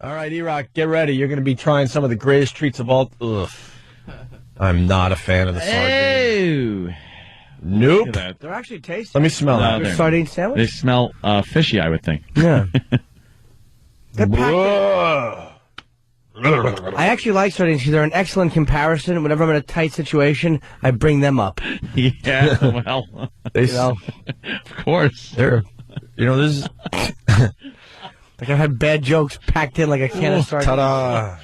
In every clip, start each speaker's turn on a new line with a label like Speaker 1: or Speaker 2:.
Speaker 1: All right, Erock, get ready. You're going to be trying some of the greatest treats of all. Ugh. I'm not a fan of the sardines.
Speaker 2: Ew.
Speaker 1: Nope.
Speaker 3: They're actually tasty.
Speaker 1: Let me smell that.
Speaker 3: They're sardine sandwich?
Speaker 2: They smell fishy, I would think.
Speaker 3: Yeah.
Speaker 1: Ugh.
Speaker 3: I actually like sardines because they're an excellent comparison. Whenever I'm in a tight situation, I bring them up.
Speaker 2: Yeah, well,
Speaker 1: Of
Speaker 2: course.
Speaker 1: They're, this is...
Speaker 3: Like I've had bad jokes packed in like a can of sardines.
Speaker 1: Ta-da.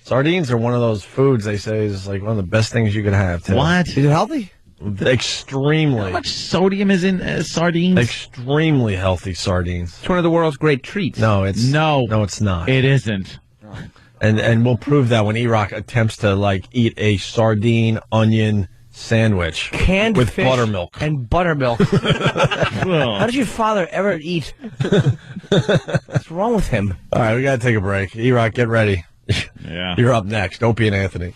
Speaker 1: Sardines are one of those foods they say is like one of the best things you could have. Too.
Speaker 2: What?
Speaker 3: Is it healthy?
Speaker 1: Extremely.
Speaker 2: How much sodium is in sardines?
Speaker 1: Extremely healthy sardines.
Speaker 3: It's one of the world's great treats.
Speaker 1: No, it's not.
Speaker 2: It isn't.
Speaker 1: And we'll prove that when Erock attempts to eat a sardine onion sandwich
Speaker 3: Canned
Speaker 1: with
Speaker 3: fish
Speaker 1: buttermilk.
Speaker 3: and buttermilk. How did your father ever eat? What's wrong with him?
Speaker 1: All right, we got to take a break. Erock, get ready.
Speaker 2: Yeah.
Speaker 1: You're up next. Opie and Anthony.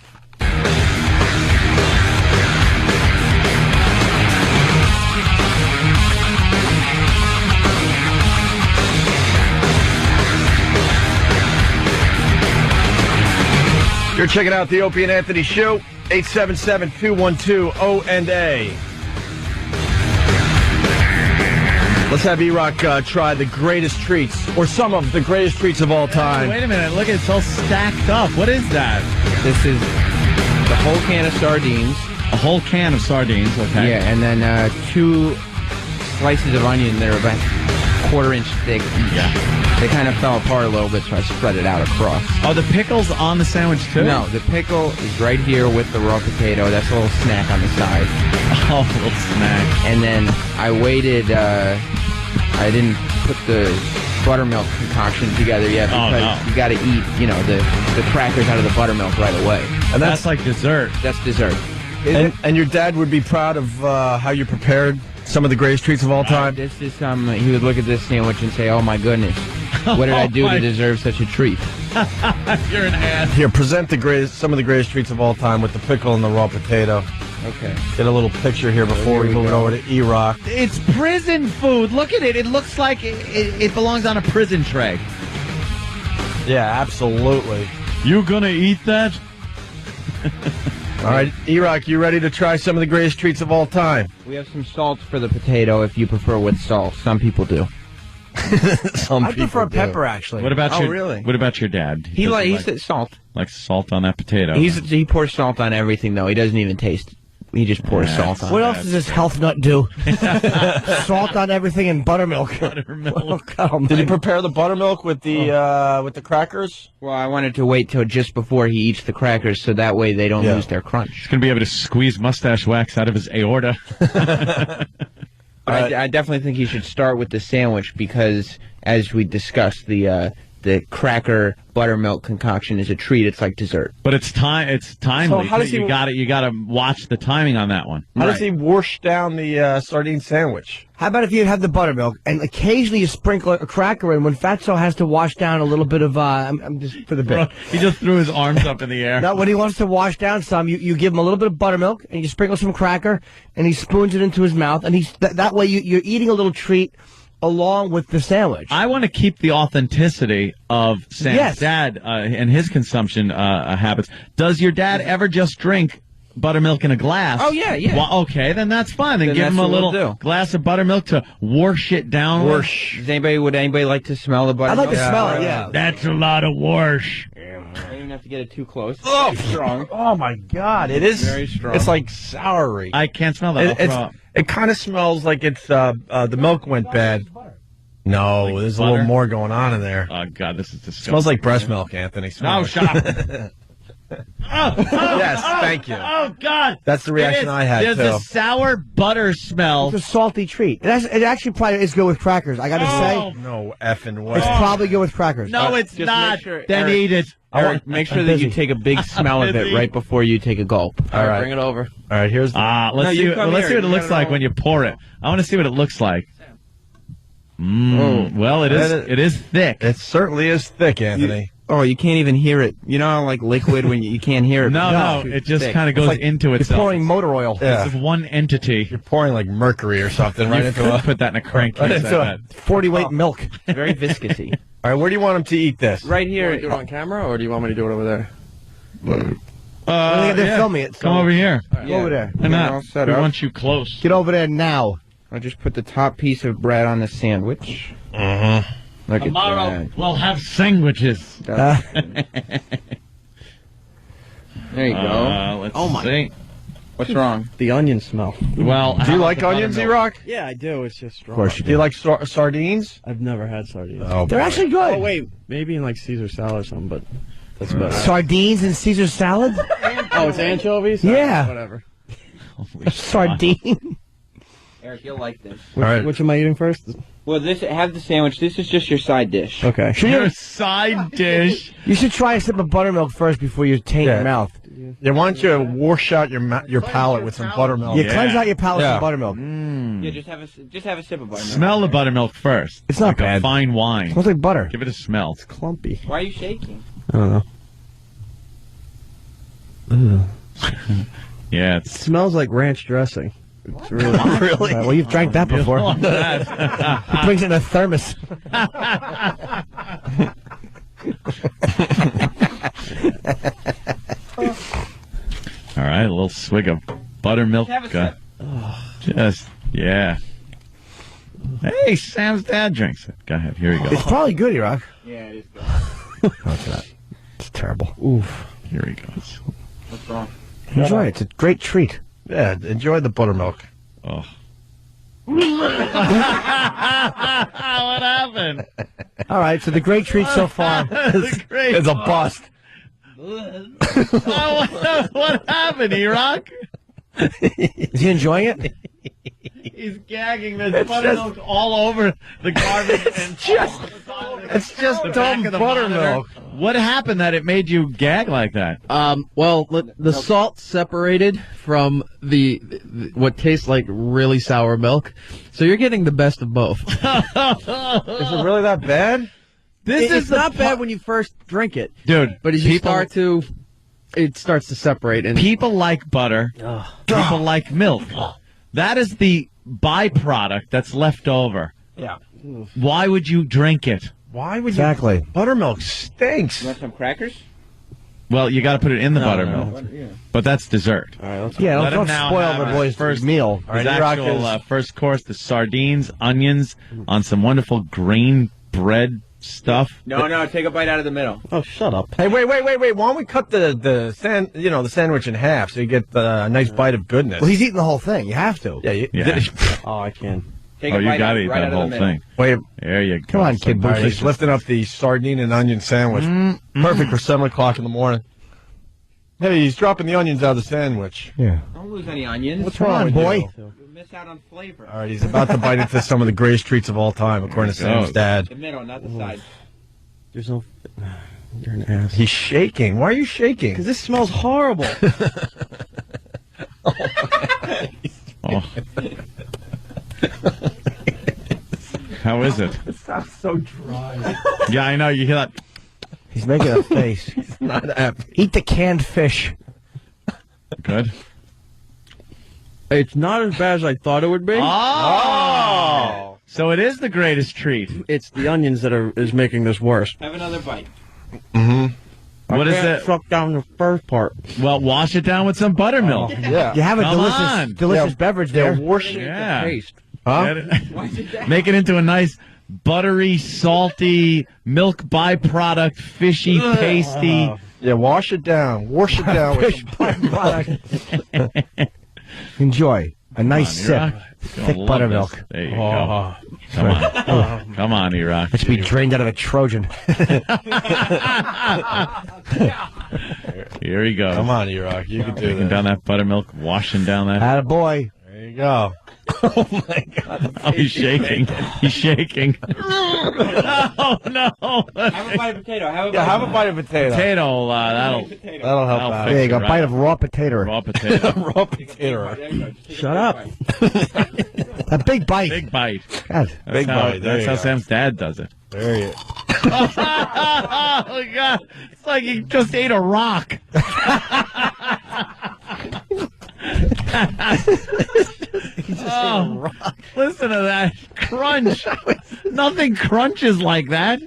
Speaker 1: You're checking out the Opie and Anthony Show, 877-212-O&A. Let's have Erock try the greatest treats, or some of the greatest treats of all time.
Speaker 2: Wait a minute. Look, it's all stacked up. What is that?
Speaker 4: This is the whole can of sardines.
Speaker 2: A whole can of sardines, okay.
Speaker 4: Yeah, and then 2 slices of onion that are about 1/4 inch thick each.
Speaker 2: Yeah.
Speaker 4: They kind of fell apart a little bit, so I spread it out across.
Speaker 2: Are the pickles on the sandwich, too?
Speaker 4: No, the pickle is right here with the raw potato. That's a little snack on the side.
Speaker 2: Oh, a little snack.
Speaker 4: And then I waited, I didn't put the buttermilk concoction together yet because you got to eat, the crackers out of the buttermilk right away.
Speaker 2: And that's like dessert.
Speaker 4: That's dessert.
Speaker 1: And your dad would be proud of how you prepared some of the greatest treats of all time?
Speaker 4: This is he would look at this sandwich and say, "Oh my goodness, what did I do to deserve such a treat?"
Speaker 2: You're an ass.
Speaker 1: Here, present some of the greatest treats of all time with the pickle and the raw potato.
Speaker 4: Okay.
Speaker 1: Get a little picture here before we move it over to Erock.
Speaker 2: It's prison food. Look at it. It looks like it belongs on a prison tray.
Speaker 1: Yeah, absolutely.
Speaker 2: You gonna eat that?
Speaker 1: All right, Erock, you ready to try some of the greatest treats of all time?
Speaker 4: We have some salt for the potato if you prefer with salt. Some people do.
Speaker 3: I prefer pepper, actually.
Speaker 2: What about
Speaker 4: really?
Speaker 2: What about your dad?
Speaker 4: He said salt.
Speaker 2: Like salt on that potato.
Speaker 4: He pours salt on everything, though. He doesn't even taste it. He just pours salt on it.
Speaker 3: What else does this health nut do? Salt on everything and buttermilk.
Speaker 1: Did he prepare the buttermilk with the crackers?
Speaker 4: Well, I wanted to wait till just before he eats the crackers, so that way they don't lose their crunch.
Speaker 2: He's gonna be able to squeeze mustache wax out of his aorta.
Speaker 4: But I definitely think he should start with the sandwich because, as we discussed, the cracker buttermilk concoction is a treat. It's like dessert.
Speaker 2: But it's timely.
Speaker 1: So how does
Speaker 2: you gotta watch the timing on that one.
Speaker 1: How does he wash down the sardine sandwich?
Speaker 3: How about if you have the buttermilk and occasionally you sprinkle a cracker in when Fatso has to wash down a little bit of, I'm just for the bit.
Speaker 2: He just threw his arms up in the air.
Speaker 3: Now, when he wants to wash down some, you give him a little bit of buttermilk and you sprinkle some cracker and he spoons it into his mouth and that way you're eating a little treat along with the sandwich.
Speaker 2: I want to keep the authenticity of Sam's dad and his consumption habits. Does your dad ever just drink buttermilk in a glass?
Speaker 4: Oh, yeah.
Speaker 2: Well, okay, then that's fine. Then give
Speaker 4: that's
Speaker 2: him a
Speaker 4: what we'll
Speaker 2: little
Speaker 4: do.
Speaker 2: glass of buttermilk to wash it down.
Speaker 4: Would anybody like to smell the buttermilk?
Speaker 3: I'd like to smell it, yeah.
Speaker 2: That's a lot of wash.
Speaker 4: I don't even have to get it too close.
Speaker 1: Oh,
Speaker 4: It's strong.
Speaker 1: Oh, my God. It is
Speaker 4: very strong.
Speaker 1: It's like soury.
Speaker 2: I can't smell that.
Speaker 1: It kind of smells like it's the milk went bad. No,
Speaker 2: Like
Speaker 1: there's
Speaker 2: butter?
Speaker 1: a little more going on in there.
Speaker 2: Oh, God, this is disgusting.
Speaker 1: Smells like breast milk, Anthony.
Speaker 2: No, shut up.
Speaker 1: Yes, thank you.
Speaker 2: Oh, God.
Speaker 1: That's the reaction I had,
Speaker 2: There's
Speaker 1: too.
Speaker 2: a sour butter smell.
Speaker 3: It's a salty treat. It actually probably is good with crackers. I got to say,
Speaker 1: No effing way.
Speaker 3: it's probably good with crackers.
Speaker 2: No, it's
Speaker 4: Just
Speaker 2: not.
Speaker 4: make sure,
Speaker 2: Then
Speaker 4: Eric-
Speaker 2: eat it.
Speaker 4: Eric, make sure that you take a big smell of it right before you take a gulp.
Speaker 1: All right.
Speaker 4: Bring it over.
Speaker 1: All right, here's the...
Speaker 2: Let's see.
Speaker 4: you come
Speaker 2: Let's see
Speaker 4: here.
Speaker 2: what it
Speaker 4: You
Speaker 2: looks
Speaker 4: got it
Speaker 2: like
Speaker 4: all.
Speaker 2: when you pour it. I want to see what it looks like. Well, it is thick.
Speaker 1: It certainly is thick, Anthony.
Speaker 4: Oh, you can't even hear it. You know how, like, liquid when you can't hear it?
Speaker 2: No, it just kind of goes
Speaker 3: like
Speaker 2: into itself.
Speaker 3: You're pouring motor oil.
Speaker 1: Yeah.
Speaker 2: It's one entity.
Speaker 1: You're pouring like mercury or something right into
Speaker 2: Put that in a crankcase.
Speaker 1: into
Speaker 3: 40 weight milk.
Speaker 4: Very viscousy.
Speaker 1: All right, where do you want him to eat this?
Speaker 4: Right
Speaker 5: You want
Speaker 4: here.
Speaker 5: to do it on camera, or do you want me to do it over there?
Speaker 3: They're filming it.
Speaker 2: Come over here.
Speaker 3: Go over there.
Speaker 2: Why
Speaker 4: All
Speaker 2: not?
Speaker 4: set
Speaker 2: We
Speaker 4: up.
Speaker 2: want you close.
Speaker 3: Get over there now.
Speaker 4: I'll just put the top piece of bread on the sandwich. Look at
Speaker 2: Tomorrow we'll have sandwiches.
Speaker 4: that. There you go.
Speaker 2: Let's
Speaker 5: Oh, my.
Speaker 2: see.
Speaker 4: What's wrong?
Speaker 5: The onion smell.
Speaker 2: Well,
Speaker 1: Do you like onions, Erock?
Speaker 5: Yeah, I do. It's just strong.
Speaker 3: Of course you
Speaker 1: Do you like sardines?
Speaker 5: I've never had sardines.
Speaker 1: Oh,
Speaker 3: They're actually good.
Speaker 5: Oh, wait. Maybe in like Caesar salad or something, but that's better.
Speaker 3: Sardines and Caesar salad?
Speaker 5: Oh, it's anchovies?
Speaker 3: Yeah.
Speaker 5: Whatever.
Speaker 3: Sardine?
Speaker 4: Eric, you'll like this.
Speaker 1: All right.
Speaker 5: Which am I eating first?
Speaker 4: Well, have the sandwich. This is just your side dish.
Speaker 5: Okay.
Speaker 2: Your side dish.
Speaker 3: You should try a sip of buttermilk first before you taint
Speaker 1: Yeah.
Speaker 3: your mouth.
Speaker 1: Yeah, why don't you wash out your palate with some buttermilk?
Speaker 3: You cleanse out your palate
Speaker 1: Yeah.
Speaker 3: with buttermilk.
Speaker 4: Yeah, just have a sip of buttermilk.
Speaker 2: Smell the buttermilk first.
Speaker 3: It's not
Speaker 2: like
Speaker 3: bad.
Speaker 2: a fine wine.
Speaker 3: Smells like butter.
Speaker 2: Give it a smell.
Speaker 5: Clumpy.
Speaker 4: Why are you shaking?
Speaker 5: I don't know.
Speaker 2: Yeah,
Speaker 5: It smells like ranch dressing. It's really.
Speaker 3: Really? Well, you've drank that before.
Speaker 2: All
Speaker 3: He brings it in a thermos.
Speaker 2: right, a little swig of buttermilk.
Speaker 4: Have a sip.
Speaker 2: Just, yeah. Hey, Sam's dad drinks it. Go ahead, here you go.
Speaker 3: It's probably good, Erock.
Speaker 4: Yeah, it is good.
Speaker 3: No, it's not. It's terrible.
Speaker 5: Oof.
Speaker 2: Here he goes.
Speaker 4: What's wrong?
Speaker 3: Enjoy it. It's a great treat.
Speaker 1: Yeah, enjoy the buttermilk.
Speaker 2: Oh. What happened?
Speaker 3: All right, so the great treat so far.
Speaker 2: It's great.
Speaker 1: It's a bust.
Speaker 2: What happened, Erock?
Speaker 3: Is he enjoying it?
Speaker 2: He's gagging. There's buttermilk all over the garbage and
Speaker 1: It's just
Speaker 2: the
Speaker 1: dumb
Speaker 2: back of the
Speaker 1: buttermilk.
Speaker 2: monitor. What happened that it made you gag like that?
Speaker 5: Well, the salt separated from the what tastes like really sour milk, so you're getting the best of both.
Speaker 1: Is it really that bad?
Speaker 5: It's not bad when you first drink it,
Speaker 2: Dude,
Speaker 5: but as you start to, it starts to separate. And
Speaker 2: people like butter. People like milk. That is the byproduct that's left over.
Speaker 1: Yeah.
Speaker 2: Why would you drink it?
Speaker 1: Why would
Speaker 3: Exactly.
Speaker 1: you? Buttermilk stinks.
Speaker 4: You want some crackers?
Speaker 2: Well, you got to put it in the buttermilk. But that's dessert.
Speaker 5: all right, let's
Speaker 3: Yeah,
Speaker 2: Let him
Speaker 3: don't
Speaker 2: now
Speaker 3: spoil
Speaker 2: have
Speaker 3: the boys'
Speaker 2: his first
Speaker 3: meal.
Speaker 1: All right,
Speaker 2: His
Speaker 1: Erock
Speaker 2: actual
Speaker 1: is-
Speaker 2: first course, the sardines, onions, on some wonderful green bread stuff.
Speaker 4: No, take a bite out of the middle.
Speaker 5: Oh, shut up.
Speaker 1: Hey, wait! Why don't we cut the sandwich in half so you get a nice bite of goodness?
Speaker 3: Well, he's eating the whole thing. You have to.
Speaker 1: yeah.
Speaker 2: Yeah.
Speaker 5: Oh, I can.
Speaker 4: Take
Speaker 2: Oh,
Speaker 4: a
Speaker 2: you
Speaker 4: bite
Speaker 2: got
Speaker 4: out,
Speaker 2: to eat
Speaker 4: right
Speaker 2: that
Speaker 4: out
Speaker 2: whole
Speaker 4: of the middle.
Speaker 2: thing.
Speaker 1: Wait,
Speaker 2: There you go.
Speaker 3: Come on, kid.
Speaker 1: all right,
Speaker 3: Delicious.
Speaker 1: he's lifting up the sardine and onion sandwich. Perfect for 7 o'clock in the morning. Hey, he's dropping the onions out of the sandwich.
Speaker 3: Yeah.
Speaker 4: Don't lose any onions.
Speaker 1: What's
Speaker 3: Come
Speaker 1: wrong
Speaker 3: on,
Speaker 1: with
Speaker 3: boy.
Speaker 1: you?
Speaker 4: You'll miss out on flavor.
Speaker 1: All right, he's about to bite into some of the greatest treats of all time, according to
Speaker 2: There he
Speaker 1: Sam's
Speaker 2: goes.
Speaker 1: dad.
Speaker 4: The middle, not the side.
Speaker 5: There's no. You're an ass.
Speaker 1: He's shaking. Why are you shaking?
Speaker 5: Because this smells horrible.
Speaker 2: Oh. How is it?
Speaker 1: It sounds so dry.
Speaker 2: Yeah, I know. You hear that?
Speaker 3: He's making a face.
Speaker 1: Not happy.
Speaker 3: Eat the canned fish.
Speaker 2: Good.
Speaker 5: It's not as bad as I thought it would be.
Speaker 2: Oh! So it is the greatest treat.
Speaker 5: It's the onions that is making this worse.
Speaker 4: Have another bite.
Speaker 2: What is
Speaker 5: Can't
Speaker 2: it?
Speaker 5: suck down the first part.
Speaker 2: Well, wash it down with some buttermilk.
Speaker 1: Yeah.
Speaker 3: You have a
Speaker 2: Come on.
Speaker 3: delicious beverage there.
Speaker 2: Yeah.
Speaker 5: Taste.
Speaker 1: Huh?
Speaker 2: Make it into a nice buttery, salty, milk byproduct, fishy, pasty.
Speaker 1: Yeah, wash it down. Wash it down. with some-
Speaker 3: Enjoy a nice sip.
Speaker 2: Erock. You'll
Speaker 3: Thick
Speaker 2: love
Speaker 3: buttermilk.
Speaker 2: this. There you go. Come on. Come on, Erock.
Speaker 3: It should be drained out of a Trojan.
Speaker 2: Here he goes.
Speaker 1: Come on, Erock. You can do
Speaker 2: Taking
Speaker 1: that.
Speaker 2: down that buttermilk, washing down that.
Speaker 3: Attaboy.
Speaker 1: There you go. Oh, my God.
Speaker 2: Oh, he's shaking. He's shaking. Oh, no.
Speaker 4: Have a bite of potato.
Speaker 1: Have a bite of potato.
Speaker 2: Potato, that'll
Speaker 1: Help out.
Speaker 3: There you go.
Speaker 2: Right.
Speaker 3: Bite of raw potato.
Speaker 2: raw potato.
Speaker 1: Raw potato.
Speaker 3: Shut up. A big bite.
Speaker 2: Big bite.
Speaker 3: God.
Speaker 1: Big bite. There
Speaker 2: That's
Speaker 1: you
Speaker 2: how
Speaker 1: go.
Speaker 2: Sam's dad does it.
Speaker 1: There you
Speaker 2: Oh, God. It's like he just ate a rock. Oh, listen to that crunch. Nothing crunches like that.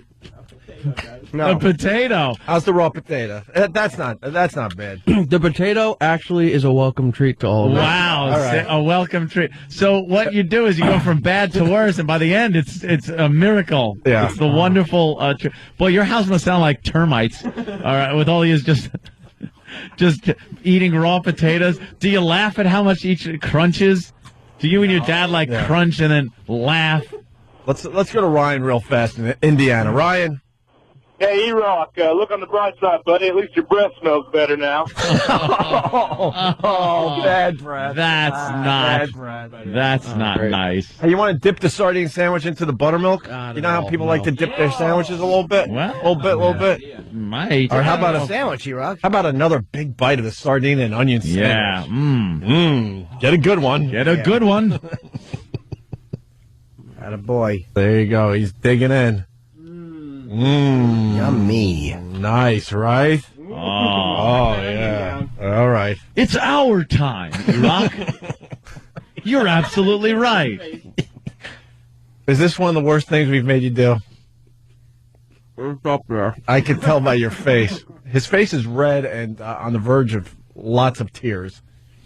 Speaker 3: No.
Speaker 2: A potato.
Speaker 1: How's the raw potato? That's not bad.
Speaker 5: The potato actually is a welcome treat to all of us.
Speaker 2: Wow,
Speaker 1: All right.
Speaker 2: a welcome treat. So what you do is you go from bad to worse, and by the end, it's a miracle.
Speaker 1: Yeah.
Speaker 2: It's the wonderful. Boy, your house must sound like termites. All right, with all these just eating raw potatoes. Do you laugh at how much each crunches? Do you and your dad crunch and then laugh?
Speaker 1: Let's go to Ryan real fast in Indiana. Ryan.
Speaker 6: Hey, Erock, look on the bright side, buddy. At least your breath smells better now.
Speaker 1: Oh, bad breath.
Speaker 2: That's
Speaker 1: Bad
Speaker 2: not.
Speaker 1: breath.
Speaker 2: That's not
Speaker 5: great.
Speaker 2: nice.
Speaker 1: Hey, you want to dip the sardine sandwich into the buttermilk?
Speaker 5: Not
Speaker 1: You know
Speaker 5: at
Speaker 1: how
Speaker 5: all,
Speaker 1: people
Speaker 5: no.
Speaker 1: like to dip their sandwiches a little bit?
Speaker 2: Well,
Speaker 1: little bit.
Speaker 2: Might.
Speaker 1: Or how about
Speaker 3: a sandwich, Erock?
Speaker 1: How about another big bite of the sardine and onion sandwich?
Speaker 2: Yeah.
Speaker 1: Get a good one.
Speaker 2: Get a good one.
Speaker 3: Attaboy.
Speaker 1: There you go. He's digging in.
Speaker 3: Yummy.
Speaker 1: Nice, right? Oh, yeah. All right.
Speaker 2: It's our time, Erock. You're absolutely right.
Speaker 1: Is this one of the worst things we've made you do?
Speaker 5: It's up there.
Speaker 1: I can tell by your face. His face is red and on the verge of lots of tears.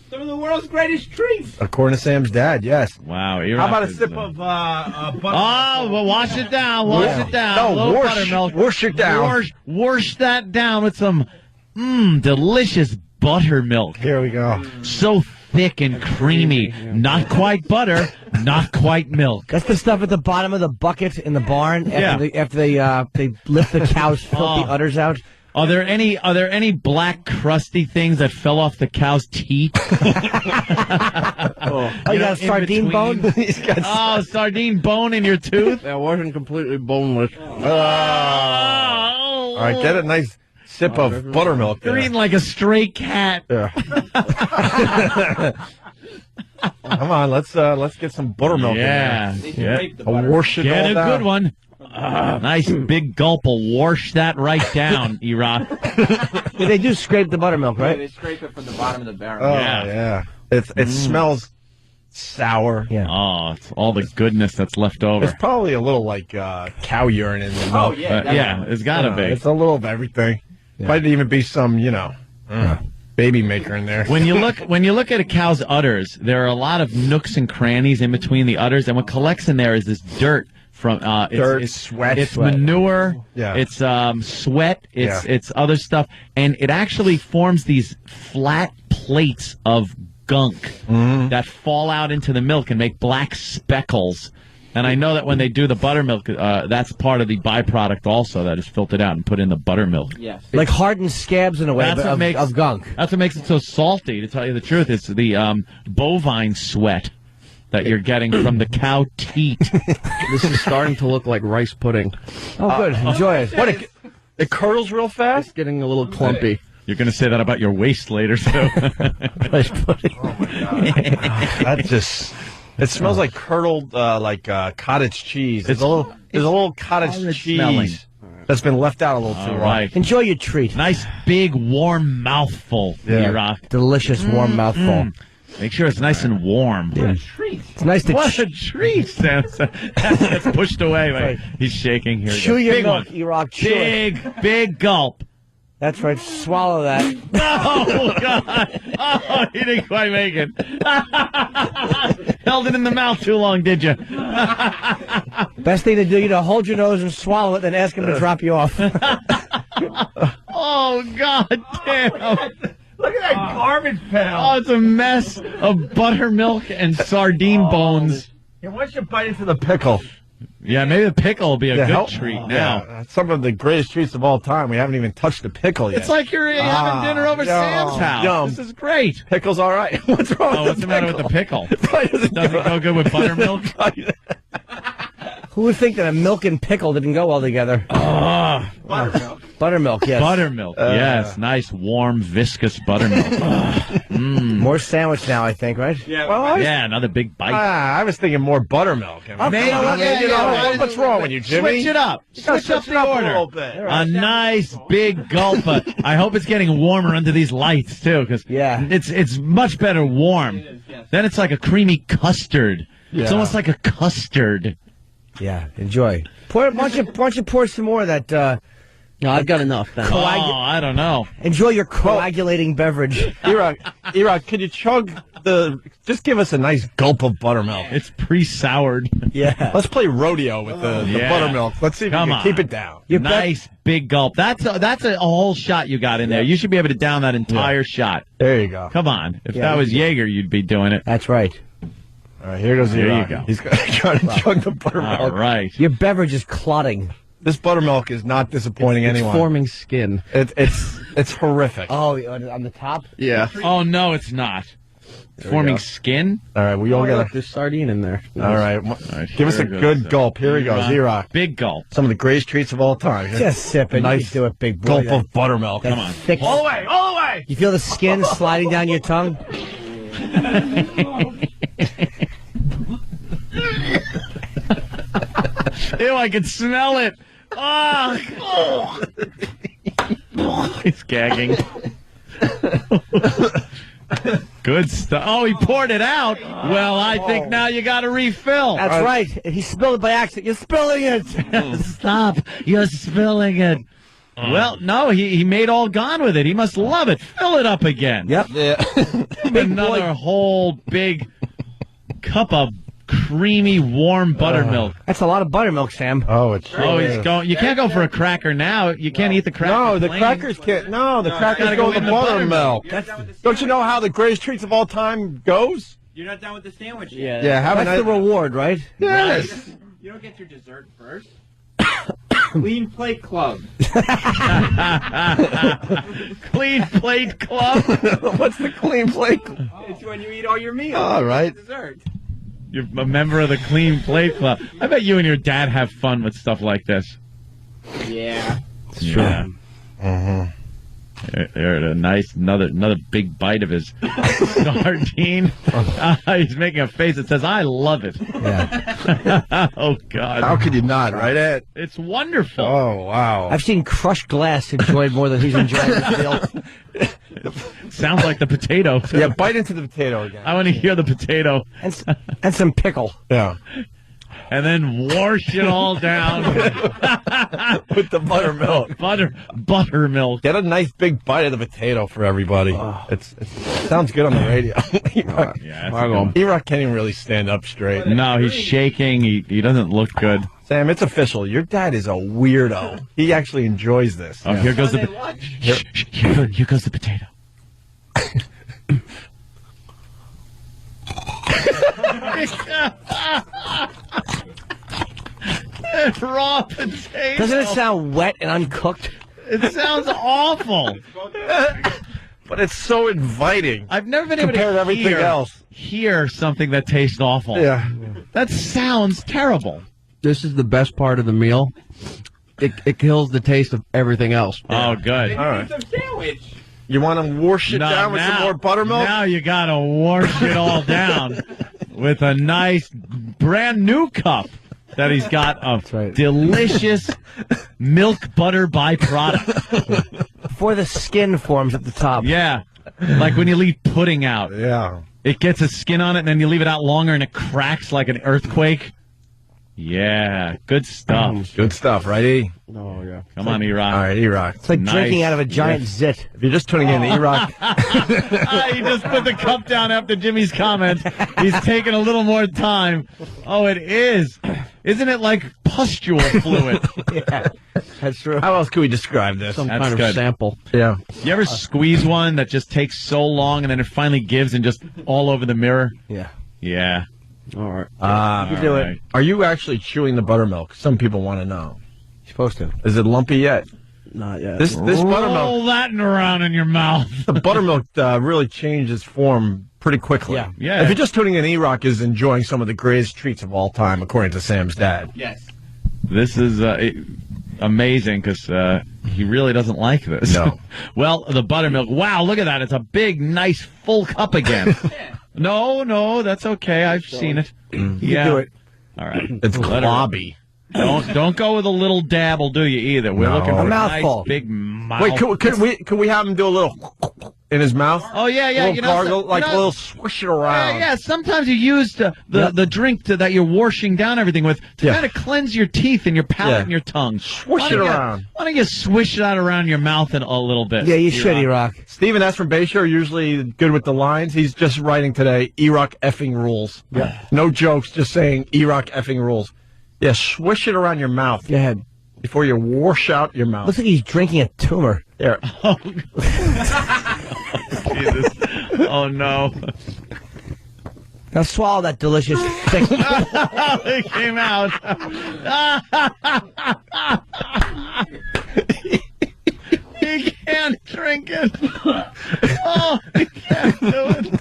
Speaker 4: Some of the world's greatest treats.
Speaker 1: According to Sam's dad, yes.
Speaker 2: Wow. Erock
Speaker 1: How about a
Speaker 2: is,
Speaker 1: sip of butter?
Speaker 2: Oh, well, wash it down. Wash it down.
Speaker 1: No,
Speaker 2: A little
Speaker 1: wash-
Speaker 2: buttermilk.
Speaker 1: wash it down.
Speaker 2: Wash that down with some delicious buttermilk.
Speaker 1: Here we go.
Speaker 2: So thick and creamy. Not quite butter, not quite milk.
Speaker 3: That's the stuff at the bottom of the bucket in the barn after,
Speaker 2: Yeah.
Speaker 3: they lift the cow's filthy udders out.
Speaker 2: Are there any black crusty things that fell off the cow's teeth?
Speaker 3: Oh, you got a sardine bone?
Speaker 1: He's got
Speaker 2: Oh, sardine bone in your tooth?
Speaker 5: That wasn't completely boneless.
Speaker 2: Oh.
Speaker 1: All right, get a nice sip of buttermilk.
Speaker 2: You're
Speaker 1: there.
Speaker 2: eating like a stray cat.
Speaker 1: Yeah. Come on, let's get some buttermilk.
Speaker 2: Yeah.
Speaker 1: In there. Wash it
Speaker 2: Get
Speaker 1: all
Speaker 2: a
Speaker 1: down.
Speaker 2: good one. Nice big gulp will wash that right down, Erock.
Speaker 3: Yeah, they do scrape the buttermilk,
Speaker 4: Yeah,
Speaker 3: right?
Speaker 4: they scrape it from the bottom of the barrel.
Speaker 1: Oh
Speaker 2: Yeah.
Speaker 1: yeah. It smells sour.
Speaker 3: Yeah.
Speaker 2: Oh, it's all the goodness that's left over.
Speaker 1: It's probably a little like cow urine in the milk.
Speaker 4: Oh, yeah.
Speaker 2: Yeah, it's gotta be.
Speaker 1: It's a little of everything. Might even be some, baby maker in there.
Speaker 2: When you look at a cow's udders, there are a lot of nooks and crannies in between the udders, and what collects in there is this dirt from it's
Speaker 1: sweat.
Speaker 2: it's manure,
Speaker 1: Yeah.
Speaker 2: it's sweat,
Speaker 1: Yeah.
Speaker 2: it's other stuff, and it actually forms these flat plates of gunk that fall out into the milk and make black speckles. And I know that when they do the buttermilk, that's part of the byproduct also that is filtered out and put in the buttermilk.
Speaker 4: Yes.
Speaker 3: Like hardened scabs in a way
Speaker 2: That's what makes-
Speaker 3: of gunk.
Speaker 2: That's what makes it so salty, to tell you the truth. It's the bovine sweat that you're getting from the cow teat.
Speaker 5: This is starting to look like rice pudding.
Speaker 3: Oh, good. Enjoy it.
Speaker 1: What it curdles real fast.
Speaker 5: It's getting a little clumpy.
Speaker 2: You're going to say that about your waist later, too.
Speaker 3: Rice pudding.
Speaker 1: That just it smells like curdled cottage cheese. There's a little cottage
Speaker 2: horrid
Speaker 1: cheese
Speaker 2: smelling.
Speaker 1: that's been left out a little too
Speaker 2: All
Speaker 1: long.
Speaker 2: right.
Speaker 3: Enjoy your treat.
Speaker 2: Nice, big, warm mouthful,
Speaker 1: Yeah.
Speaker 2: Erock.
Speaker 3: Delicious, warm mouthful.
Speaker 2: Make sure it's nice and warm.
Speaker 3: It's nice to
Speaker 2: What a treat, Sam. That's pushed away. Wait, he's shaking here.
Speaker 3: chew your
Speaker 2: Big
Speaker 3: milk,
Speaker 2: one.
Speaker 3: Erock. Chew it.
Speaker 2: Big gulp.
Speaker 3: That's right. Swallow that.
Speaker 2: Oh, God. Oh, he didn't quite make it. Held it in the mouth too long, did you?
Speaker 3: Best thing to do, hold your nose and swallow it, then ask him to drop you off.
Speaker 2: Oh, God damn.
Speaker 1: Look at that garbage pail.
Speaker 2: Oh, it's a mess of buttermilk and sardine bones.
Speaker 1: Here, why don't you bite into the pickle?
Speaker 2: Yeah, maybe the pickle will be a good treat now.
Speaker 1: Yeah, some of the greatest treats of all time. We haven't even touched the pickle yet.
Speaker 2: It's like you're having dinner over Sam's house.
Speaker 1: Yum.
Speaker 2: This is great.
Speaker 1: Pickle's all right. What's wrong with
Speaker 2: what's the matter with the pickle? Doesn't go good with buttermilk?
Speaker 3: Who would think that a milk and pickle didn't go well together?
Speaker 6: Buttermilk.
Speaker 3: Buttermilk, yes.
Speaker 2: Buttermilk, yes. Nice, warm, viscous buttermilk.
Speaker 3: More sandwich now, I think, right?
Speaker 6: Yeah.
Speaker 1: Well,
Speaker 2: Yeah, another big bite.
Speaker 1: I was thinking more buttermilk. What's wrong with you, Jimmy?
Speaker 2: Switch it up. Switch up the order.
Speaker 1: a little bit.
Speaker 2: A nice big gulp. I hope it's getting warmer under these lights too, because it's much better warm. Then it's like a creamy custard. It's
Speaker 1: Yeah.
Speaker 2: almost like a custard.
Speaker 3: Yeah, enjoy. Why don't you pour some more of that?
Speaker 5: No, I've got enough. Thanks.
Speaker 2: I don't know.
Speaker 3: Enjoy your coagulating beverage.
Speaker 1: Erock, could you just give us a nice gulp of buttermilk?
Speaker 2: It's pre-soured.
Speaker 3: Yeah.
Speaker 1: Let's play rodeo with the buttermilk. Let's see if we can keep it down.
Speaker 2: Nice big gulp. That's a whole shot you got in there. You should be able to down that entire shot.
Speaker 1: There you go.
Speaker 2: Come on. If that was Jaeger, you'd be doing it.
Speaker 3: That's right.
Speaker 1: All right, here goes
Speaker 2: There
Speaker 1: Erock.
Speaker 2: you go.
Speaker 1: He's trying to chug the buttermilk.
Speaker 2: All right.
Speaker 3: Your beverage is clotting.
Speaker 1: This buttermilk is not disappointing
Speaker 5: It's
Speaker 1: anyone.
Speaker 5: forming skin.
Speaker 1: It's horrific.
Speaker 3: Oh, on the top?
Speaker 5: Yeah.
Speaker 2: Oh, no, it's not. It's forming skin?
Speaker 1: All right, we all got
Speaker 5: There's sardine in there.
Speaker 1: All right, give us a good gulp. Here he goes, Erock.
Speaker 2: Big gulp.
Speaker 1: Some of the greatest treats of all time.
Speaker 3: Just sip it.
Speaker 1: Nice
Speaker 3: Do it, big boy.
Speaker 1: gulp of buttermilk.
Speaker 3: Come
Speaker 2: on.
Speaker 3: Thick.
Speaker 1: All the way, all the way.
Speaker 3: You feel the skin sliding down your tongue?
Speaker 2: Ew, I can smell it. Oh. He's gagging. Good stuff. Oh, he poured it out. Well, I think now you got to refill.
Speaker 3: That's right. He spilled it by accident. You're spilling it.
Speaker 2: Stop. You're spilling it. Well, no, he made all gone with it. He must love it. Fill it up again.
Speaker 3: Yep.
Speaker 1: Yeah.
Speaker 2: Another whole big cup of creamy, warm buttermilk.
Speaker 3: That's a lot of buttermilk, Sam.
Speaker 1: Oh, it's true.
Speaker 2: Oh, he's going. You can't go for a cracker now. You can't eat the cracker.
Speaker 1: No, the
Speaker 2: plain.
Speaker 1: crackers can't. No, the crackers
Speaker 2: gotta
Speaker 1: go
Speaker 2: go
Speaker 1: with the
Speaker 2: in the
Speaker 1: buttermilk. Don't you know how the greatest treats of all time goes?
Speaker 7: You're not done with the sandwich yet.
Speaker 1: Yeah, have a
Speaker 3: That's
Speaker 1: nice.
Speaker 3: the reward, right?
Speaker 1: Yes.
Speaker 7: You don't get your dessert first. Clean Plate Club.
Speaker 2: Clean plate club.
Speaker 1: What's the clean plate?
Speaker 7: It's when you eat all your meals.
Speaker 1: All right.
Speaker 7: Dessert.
Speaker 2: You're a member of the Clean Plate Club. I bet you and your dad have fun with stuff like this.
Speaker 7: Yeah.
Speaker 2: Yeah.
Speaker 1: Mm-hmm.
Speaker 2: There, a nice another big bite of his sardine. He's making a face that says, "I love it."
Speaker 3: Yeah.
Speaker 2: Oh God!
Speaker 1: How could you not, right, Ed?
Speaker 2: It's wonderful.
Speaker 1: Oh, wow.
Speaker 3: I've seen crushed glass enjoyed more than he's enjoying this meal.
Speaker 2: Sounds like the potato.
Speaker 1: Yeah, bite into the potato again.
Speaker 2: I want to hear the potato,
Speaker 3: And some pickle.
Speaker 1: Yeah.
Speaker 2: and then wash it all down
Speaker 1: With the buttermilk.
Speaker 2: buttermilk.
Speaker 1: Get a nice big bite of the potato for everybody. It sounds good on the radio. Erock,
Speaker 2: Yeah, that's a good one.
Speaker 1: Erock can't even really stand up straight.
Speaker 2: No, he's shaking. He doesn't look good.
Speaker 1: Sam, it's official. Your dad is a weirdo. He actually enjoys this.
Speaker 2: Oh, here goes the here goes the potato. Raw potato.
Speaker 3: Doesn't it sound wet and uncooked?
Speaker 2: It sounds awful.
Speaker 1: But it's so inviting.
Speaker 2: I've never been able
Speaker 1: Compared
Speaker 2: to
Speaker 1: to everything else.
Speaker 2: hear something that tastes awful.
Speaker 1: Yeah.
Speaker 2: That sounds terrible.
Speaker 5: This is the best part of the meal. It kills the taste of everything else.
Speaker 2: Oh, good.
Speaker 1: All right.
Speaker 7: Some sandwich.
Speaker 1: You want to wash it down with some more buttermilk?
Speaker 2: Now you gotta wash it all down with a nice brand new cup that he's got of
Speaker 3: right.
Speaker 2: delicious milk butter byproduct.
Speaker 3: Before the skin forms at the top.
Speaker 2: Yeah, like when you leave pudding out,
Speaker 1: Yeah.
Speaker 2: it gets a skin on it, and then you leave it out longer, and it cracks like an earthquake. Yeah, good stuff.
Speaker 1: Good stuff, right, E?
Speaker 5: Oh, yeah.
Speaker 2: Come on, Erock.
Speaker 1: All right, Erock.
Speaker 3: It's like
Speaker 2: Nice.
Speaker 3: drinking out of a giant zit.
Speaker 1: If you're just tuning in, Erock.
Speaker 2: He just put the cup down after Jimmy's comments. He's taking a little more time. Oh, it is. Isn't it like pustule fluid?
Speaker 3: Yeah, that's true.
Speaker 1: How else could we describe this?
Speaker 5: Some
Speaker 2: That's
Speaker 5: kind of
Speaker 2: good.
Speaker 5: sample.
Speaker 1: Yeah.
Speaker 2: You ever squeeze one that just takes so long and then it finally gives and just all over the mirror?
Speaker 3: Yeah.
Speaker 2: Yeah.
Speaker 5: All right.
Speaker 3: You can do it.
Speaker 2: right.
Speaker 1: Are you actually chewing the buttermilk? Some people want to know.
Speaker 3: You're supposed to.
Speaker 1: Is it lumpy yet?
Speaker 5: Not yet.
Speaker 1: This buttermilk,
Speaker 2: Roll that around in your mouth.
Speaker 1: the buttermilk really changes form pretty quickly.
Speaker 3: Yeah.
Speaker 2: Yeah.
Speaker 1: If you're just tuning in, Erock is enjoying some of the greatest treats of all time, according to Sam's dad.
Speaker 7: Yes.
Speaker 2: This is amazing because he really doesn't like this.
Speaker 1: No.
Speaker 2: Well, the buttermilk. Wow, look at that. It's a big, nice, full cup again. No, that's okay. I've seen it. Yeah.
Speaker 3: Do it.
Speaker 2: All right.
Speaker 1: It's
Speaker 2: Let her-
Speaker 1: globby.
Speaker 2: Don't go with a little dabble, do you? Either. We're
Speaker 1: No.
Speaker 2: looking for
Speaker 1: A
Speaker 2: a
Speaker 3: mouthful.
Speaker 2: nice, big mouth.
Speaker 1: Wait, could we have him do a little in his mouth?
Speaker 2: Oh yeah.
Speaker 1: A little
Speaker 2: You know,
Speaker 1: gargle,
Speaker 2: so-
Speaker 1: like
Speaker 2: you know-
Speaker 1: a little swish it around.
Speaker 2: Yeah. Sometimes you use the drink that you're washing down everything with to
Speaker 1: Yeah.
Speaker 2: kind of cleanse your teeth and your palate
Speaker 1: Yeah.
Speaker 2: and your tongue.
Speaker 1: Swish it around.
Speaker 2: Why don't you swish that around your mouth a little bit?
Speaker 3: Yeah, you should,
Speaker 2: Erock.
Speaker 3: Erock.
Speaker 1: Stephen S. from Bayshore, usually good with the lines. He's just writing today, Erock effing rules. Yeah. No jokes, just saying Erock effing rules. Yeah, swish it around your mouth
Speaker 3: Go ahead.
Speaker 1: before you wash out your mouth.
Speaker 3: Looks like he's drinking a tumor.
Speaker 1: There.
Speaker 2: Jesus. Oh no.
Speaker 3: Now swallow that delicious thick.
Speaker 2: It came out. He can't drink it. Oh, he can't do it.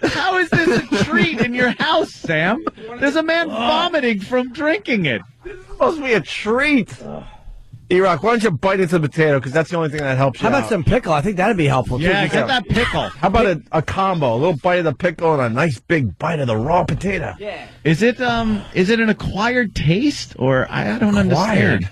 Speaker 2: How is this a treat in your house, Sam? There's a man vomiting from drinking it.
Speaker 1: It's supposed to be a treat. Erock, why don't you bite into the potato, because that's the only thing that helps you
Speaker 3: How about
Speaker 1: out.
Speaker 3: some pickle? I think that'd be helpful too.
Speaker 2: Yeah,
Speaker 3: Just
Speaker 2: get that pickle.
Speaker 1: How about a combo? A little bite of the pickle and a nice big bite of the raw potato.
Speaker 7: Yeah.
Speaker 2: Is it an acquired taste, or I don't understand?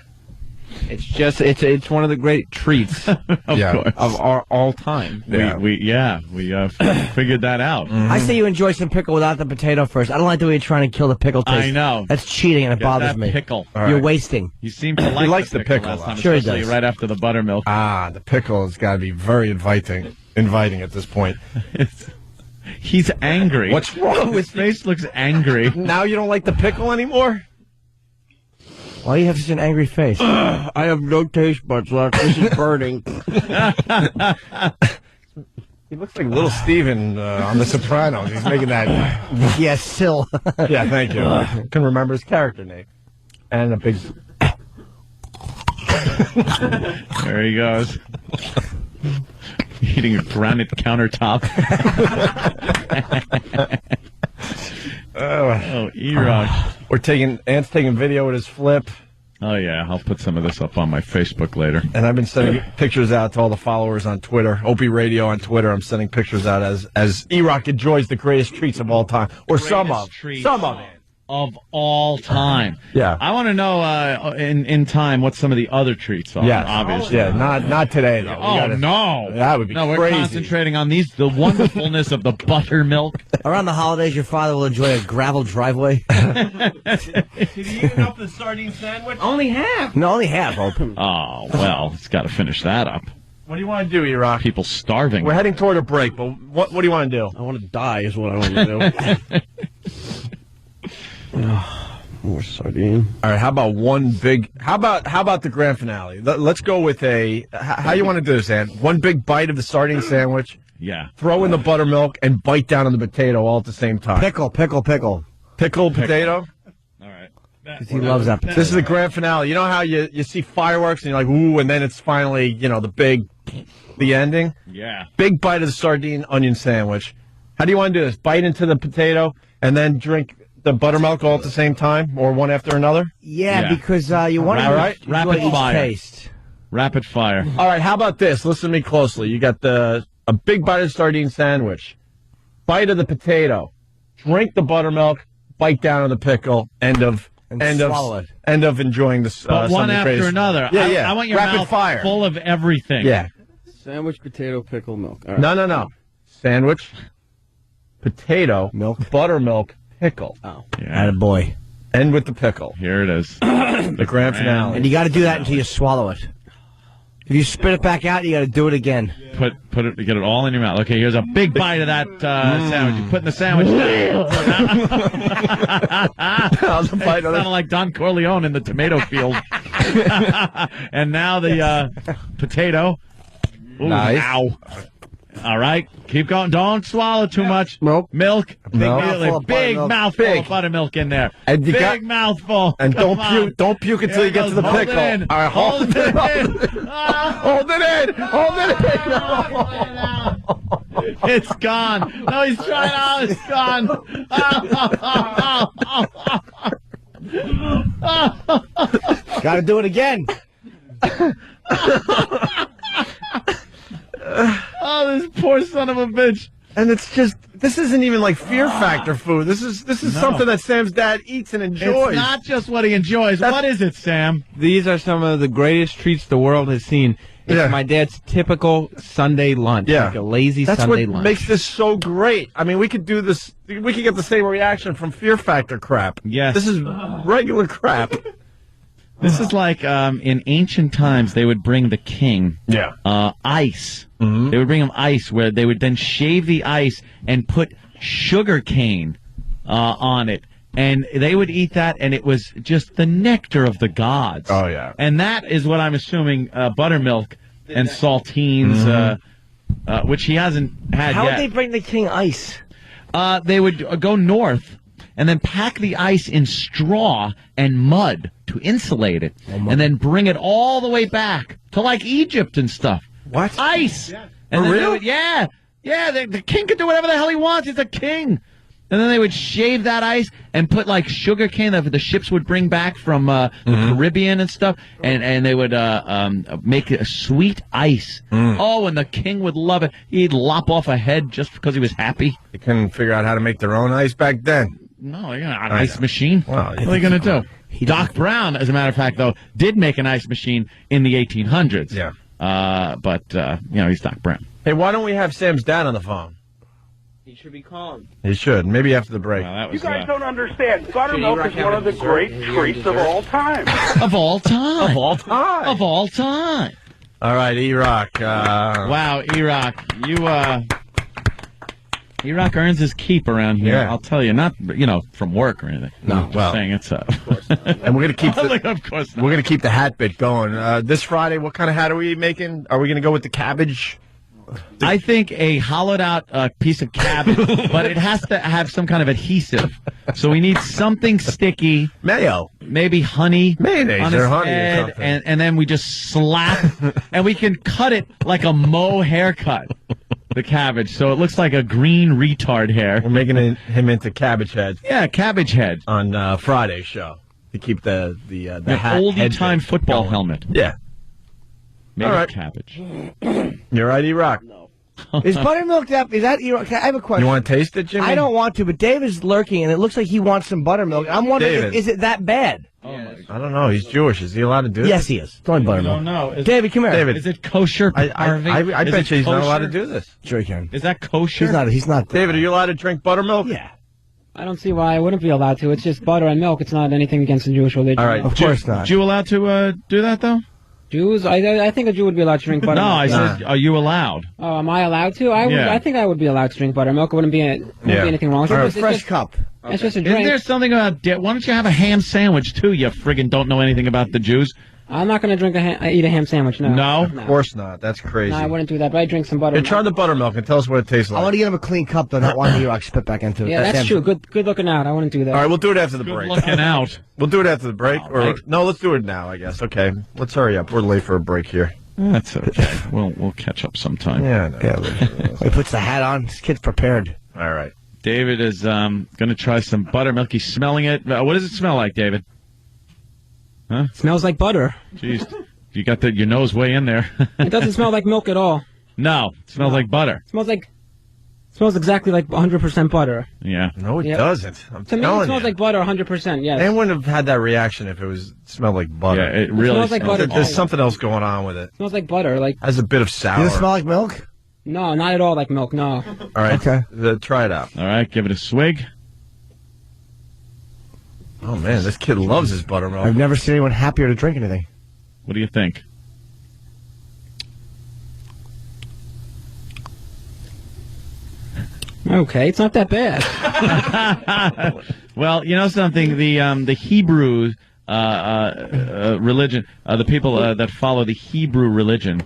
Speaker 4: It's just it's one of the great treats
Speaker 2: Of course.
Speaker 4: of our all time.
Speaker 2: We figured that out.
Speaker 3: I say you enjoy some pickle without the potato first. I don't like the way you're trying to kill the pickle taste.
Speaker 2: I know.
Speaker 3: That's cheating and it
Speaker 2: Get
Speaker 3: bothers
Speaker 2: that
Speaker 3: me.
Speaker 2: pickle.
Speaker 3: You're wasting.
Speaker 2: You seem to like
Speaker 1: likes the pickle,
Speaker 2: last time,
Speaker 3: Sure he
Speaker 2: especially
Speaker 3: does.
Speaker 2: right after the buttermilk.
Speaker 1: Ah, the pickle has got to be very inviting at this point.
Speaker 2: He's angry.
Speaker 1: What's wrong
Speaker 2: His
Speaker 1: with
Speaker 2: face looks angry.
Speaker 1: Now you don't like the pickle anymore?
Speaker 3: Why do you have such an angry face?
Speaker 5: I have no taste buds left. This is burning.
Speaker 1: He looks like little Steven on The Sopranos. He's making that.
Speaker 3: Yes, Sil.
Speaker 1: Yeah, thank you. Couldn't remember his character name. And a big.
Speaker 2: There he goes. Eating a granite countertop. Oh, Erock.
Speaker 1: Ant's taking video with his flip,
Speaker 2: Oh, yeah. I'll put some of this up on my Facebook later.
Speaker 1: and I've been sending pictures out to all the followers on Twitter. Opie Radio on Twitter. I'm sending pictures out as Erock enjoys the greatest treats of all time, or some of it.
Speaker 2: Of all time.
Speaker 1: Yeah.
Speaker 2: I want to know in time what some of the other treats are.
Speaker 1: Yeah,
Speaker 2: Obviously.
Speaker 1: Yeah, not today though.
Speaker 2: No.
Speaker 1: That would be
Speaker 2: No, we're
Speaker 1: crazy.
Speaker 2: concentrating on the wonderfulness of the buttermilk.
Speaker 3: Around the holidays, your father will enjoy a gravel driveway.
Speaker 7: Did you eat up the sardine sandwich?
Speaker 5: Only half.
Speaker 3: No, only half, Open.
Speaker 2: Oh, well, he's got to finish that up.
Speaker 1: What do you want to do, Erock?
Speaker 2: People starving.
Speaker 1: We're heading toward a break, but what do you want to do?
Speaker 5: I want to die is what I want to do. More sardine.
Speaker 1: All right, how about how about the grand finale? Let's go with how you want to do this, Ant? One big bite of the sardine sandwich,
Speaker 2: Yeah.
Speaker 1: throw in the buttermilk, and bite down on the potato all at the same time.
Speaker 3: Pickle.
Speaker 1: Pickled potato.
Speaker 2: All right.
Speaker 3: He loves that potato.
Speaker 1: This is the grand finale. You know how you see fireworks and you're like, ooh, and then it's finally, the ending?
Speaker 2: Yeah.
Speaker 1: Big bite of the sardine onion sandwich. How do you want to do this? Bite into the potato and then drink the buttermilk all at the same time, or one after another?
Speaker 3: Yeah,
Speaker 2: Yeah.
Speaker 3: because you want to
Speaker 1: Right.
Speaker 2: Rapid
Speaker 3: each
Speaker 2: fire.
Speaker 3: taste.
Speaker 2: Rapid fire.
Speaker 1: All right, how about this? Listen to me closely. You got a big bite of the sardine sandwich, bite of the potato, drink the buttermilk, bite down on the pickle. End of
Speaker 3: swallow it.
Speaker 1: End of enjoying this.
Speaker 2: But one after another.
Speaker 1: Yeah.
Speaker 2: I want your
Speaker 1: rapid
Speaker 2: mouth
Speaker 1: fire.
Speaker 2: full of everything.
Speaker 1: Yeah.
Speaker 5: Sandwich, potato, pickle, milk. All right.
Speaker 1: No. Sandwich, potato,
Speaker 3: Milk.
Speaker 1: buttermilk, pickle.
Speaker 5: Oh.
Speaker 2: Yeah.
Speaker 3: Attaboy.
Speaker 1: End with the pickle.
Speaker 2: Here it is.
Speaker 1: The grand finale.
Speaker 3: And you got to do that until you swallow it. If you spit it back out, you got to do it again.
Speaker 2: Put it, get it all in your mouth. Okay, here's a big bite of that sandwich. You put in the sandwich down. Sounded like Don Corleone in the tomato field. And now the potato. Ooh,
Speaker 1: Nice.
Speaker 2: Ow. All right, keep going. Don't swallow too much.
Speaker 3: Nope.
Speaker 2: Milk.
Speaker 3: mouthful of
Speaker 2: Big
Speaker 3: buttermilk.
Speaker 2: mouthful
Speaker 1: Big.
Speaker 2: of buttermilk in there.
Speaker 1: And you
Speaker 2: Big mouthful.
Speaker 1: And
Speaker 2: Come on.
Speaker 1: don't puke until
Speaker 2: Here
Speaker 1: you get to the
Speaker 2: goes.
Speaker 1: pickle.
Speaker 2: Hold it in.
Speaker 1: All right,
Speaker 2: Hold it in.
Speaker 1: Hold it in. Hold it in.
Speaker 2: It's gone. No, he's trying out. It's gone.
Speaker 3: Got to do it again.
Speaker 2: Oh, this poor son of a bitch.
Speaker 1: And it's just, this isn't even like Fear Factor food. This is something that Sam's dad eats and enjoys.
Speaker 2: It's not just what he enjoys. What is it, Sam?
Speaker 5: These are some of the greatest treats the world has seen. It's
Speaker 1: Yeah.
Speaker 5: my dad's typical Sunday lunch.
Speaker 1: Yeah.
Speaker 5: Like a lazy
Speaker 1: That's
Speaker 5: Sunday
Speaker 1: what
Speaker 5: lunch.
Speaker 1: makes this so great. I mean, we could do this. We could get the same reaction from Fear Factor crap.
Speaker 2: Yes.
Speaker 1: This is regular crap.
Speaker 2: This is like in ancient times, they would bring the king
Speaker 1: Yeah.
Speaker 2: ice.
Speaker 1: Mm-hmm.
Speaker 2: They would bring him ice where they would then shave the ice and put sugar cane on it. And they would eat that, and it was just the nectar of the gods.
Speaker 1: Oh, yeah.
Speaker 2: And that is what I'm assuming buttermilk and saltines, which he hasn't had
Speaker 3: How
Speaker 2: yet.
Speaker 3: would they bring the king ice?
Speaker 2: They would go north and then pack the ice in straw and mud to insulate it, and then bring it all the way back to like Egypt and stuff.
Speaker 1: What?
Speaker 2: Ice? Yeah. And
Speaker 1: For
Speaker 2: then they
Speaker 1: real?
Speaker 2: would- yeah. The king could do whatever the hell he wants. He's a king. And then they would shave that ice and put like sugar cane that the ships would bring back from the Caribbean and stuff, and they would make a sweet ice. Oh, and the king would love it. He'd lop off a head just because he was happy.
Speaker 1: They couldn't figure out how to make their own ice back then.
Speaker 2: No, you're not an ice machine.
Speaker 1: Well,
Speaker 2: what are you going to do? Doc Brown, as a matter of fact, though, did make an ice machine in the 1800s.
Speaker 1: Yeah.
Speaker 2: But he's Doc Brown.
Speaker 1: Hey, why don't we have Sam's dad on the phone?
Speaker 7: He should be calm.
Speaker 1: He should. Maybe after the break.
Speaker 2: Well, that
Speaker 6: You
Speaker 2: was,
Speaker 6: guys don't understand. Buttermilk is one of the great treats of all time.
Speaker 2: of all time.
Speaker 1: Of all time.
Speaker 2: Of all time.
Speaker 1: All right, Erock.
Speaker 2: Wow, Erock, Erock earns his keep around here.
Speaker 1: Yeah.
Speaker 2: I'll tell you, not from work or anything.
Speaker 1: No,
Speaker 2: I'm just
Speaker 1: well,
Speaker 2: saying it's
Speaker 1: and we're gonna keep the,
Speaker 2: like, of course not.
Speaker 1: we're gonna keep the hat bit going. This Friday, what kind of hat are we making? Are we gonna go with the cabbage?
Speaker 2: I think a hollowed out piece of cabbage, but it has to have some kind of adhesive. So we need something sticky,
Speaker 1: Mayo.
Speaker 2: maybe honey,
Speaker 1: Mayonnaise
Speaker 2: on
Speaker 1: or
Speaker 2: his
Speaker 1: honey or
Speaker 2: head,
Speaker 1: something.
Speaker 2: and then we just slap, and we can cut it like a Mo haircut. The cabbage, so it looks like a green retard hair.
Speaker 1: We're making him into Cabbage Head
Speaker 2: Yeah, cabbage head.
Speaker 1: on Friday's show to keep the
Speaker 2: An
Speaker 1: hat
Speaker 2: oldie
Speaker 1: head
Speaker 2: time
Speaker 1: bit
Speaker 2: football
Speaker 1: going.
Speaker 2: helmet.
Speaker 1: Yeah,
Speaker 2: Made
Speaker 1: All
Speaker 2: of
Speaker 1: right.
Speaker 2: cabbage.
Speaker 1: you're right, Erock.
Speaker 3: Is buttermilk that? Is that? I have a question.
Speaker 1: You want to taste it, Jimmy?
Speaker 3: I don't want to, but Dave is lurking, and it looks like he wants some buttermilk. I'm wondering,
Speaker 1: David.
Speaker 3: is it that bad?
Speaker 1: I don't know. He's Jewish. Is he allowed to do
Speaker 3: Yes,
Speaker 1: this?
Speaker 3: he is. It's only buttermilk.
Speaker 2: No, is,
Speaker 3: David, come here.
Speaker 1: David.
Speaker 2: is it kosher?
Speaker 1: I
Speaker 2: Is
Speaker 1: bet
Speaker 2: it
Speaker 1: you he's not allowed to
Speaker 2: kosher?
Speaker 1: do this.
Speaker 3: Sure he can.
Speaker 2: Is that kosher?
Speaker 3: He's not.
Speaker 1: David, are you allowed to drink buttermilk?
Speaker 3: Yeah.
Speaker 8: I don't see why I wouldn't be allowed to. It's just butter and milk. It's not anything against the Jewish religion.
Speaker 1: All right.
Speaker 3: Of course not.
Speaker 2: Jew allowed to do that though?
Speaker 8: Jews? I think a Jew would be allowed to drink buttermilk.
Speaker 2: No, I said, are you allowed?
Speaker 8: Oh, am I allowed to?
Speaker 2: Yeah.
Speaker 8: I think I would be allowed to drink buttermilk. It wouldn't be anything wrong with it.
Speaker 3: Or a
Speaker 8: It's
Speaker 3: fresh
Speaker 8: just-
Speaker 3: cup.
Speaker 8: It's just a
Speaker 2: Isn't
Speaker 8: drink.
Speaker 2: there something about? Why don't you have a ham sandwich too? You friggin' don't know anything about the Jews.
Speaker 8: I'm not going to eat a ham sandwich. No.
Speaker 2: No?
Speaker 1: Of course not. That's crazy.
Speaker 8: No, I wouldn't do that. But I drink some
Speaker 1: Here,
Speaker 8: buttermilk.
Speaker 1: try the buttermilk and tell us what it tastes
Speaker 3: I
Speaker 1: like.
Speaker 3: want to get him a clean cup, though, not one Erock spit back into it.
Speaker 8: Yeah, that's true. Good looking out. I wouldn't do that.
Speaker 1: All right, we'll do it after the
Speaker 2: Good
Speaker 1: break.
Speaker 2: looking out.
Speaker 1: We'll do it after the break. Or
Speaker 2: right.
Speaker 1: no, let's do it now, I guess. Okay. Let's hurry up. We're late for a break here.
Speaker 2: That's okay. We'll catch up sometime.
Speaker 1: Yeah, no.
Speaker 3: He puts the hat on. This kid's prepared.
Speaker 1: All right.
Speaker 2: David is going to try some buttermilk. He's smelling it. What does it smell like, David?
Speaker 8: Smells like butter.
Speaker 2: Jeez, you got your nose way in there.
Speaker 8: It doesn't smell like milk at all.
Speaker 2: No, it smells like butter.
Speaker 8: Smells exactly like 100% butter.
Speaker 2: Yeah.
Speaker 1: No, it
Speaker 8: Yep.
Speaker 1: doesn't. I'm
Speaker 8: To me, it
Speaker 1: telling
Speaker 8: smells
Speaker 1: you.
Speaker 8: like butter 100%. Yes.
Speaker 1: They wouldn't have had that reaction if it smelled like butter.
Speaker 2: Yeah, it really
Speaker 8: smells like butter.
Speaker 1: There's something else going on with it.
Speaker 8: smells like butter. Like
Speaker 1: Has a bit of sour.
Speaker 3: Does it smell like milk?
Speaker 8: no, not at all like milk. No.
Speaker 1: All right.
Speaker 3: Okay.
Speaker 1: Try it out.
Speaker 2: All right, give it a swig.
Speaker 1: Oh, man, this kid loves his buttermilk.
Speaker 3: I've never seen anyone happier to drink anything.
Speaker 2: What do you think?
Speaker 8: Okay, it's not that bad.
Speaker 2: Well, you know something. The Hebrews religion, the people that follow the Hebrew religion,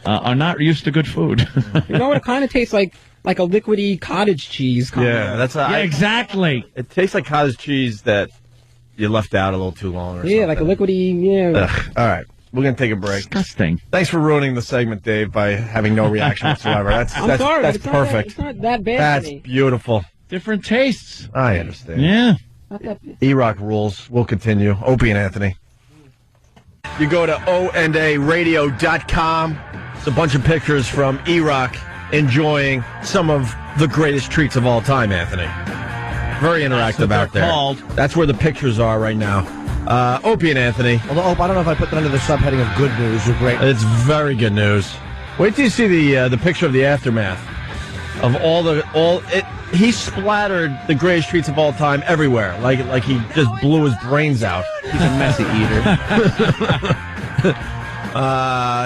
Speaker 2: are not used to good food.
Speaker 8: You know what? It kind of tastes like a liquidy cottage cheese.
Speaker 1: Yeah, that's
Speaker 2: exactly.
Speaker 1: It tastes like cottage cheese that you left out a little too long. Or something.
Speaker 8: Like a liquidy. Yeah.
Speaker 1: Ugh. All right. We're going to take a break.
Speaker 2: Disgusting.
Speaker 1: Thanks for ruining the segment, Dave, by having no reaction whatsoever. That's
Speaker 8: sorry,
Speaker 1: that's
Speaker 8: it's
Speaker 1: perfect.
Speaker 8: It's not that bad.
Speaker 1: That's
Speaker 8: to me.
Speaker 1: beautiful.
Speaker 2: Different tastes.
Speaker 1: I understand.
Speaker 2: Yeah.
Speaker 8: Not that bad.
Speaker 1: Erock rules. We'll continue. Opie and Anthony. You go to onaradio.com. It's a bunch of pictures from Erock enjoying some of the greatest treats of all time, Anthony. Very interactive out there.
Speaker 2: Called.
Speaker 1: That's where the pictures are right now. Opie and Anthony.
Speaker 3: Although, I don't know if I put that under the subheading of good news or great.
Speaker 1: It's very good news. Wait till you see the picture of the aftermath of he splattered the greatest treats of all time everywhere, like he just blew his brains out.
Speaker 4: He's a messy eater.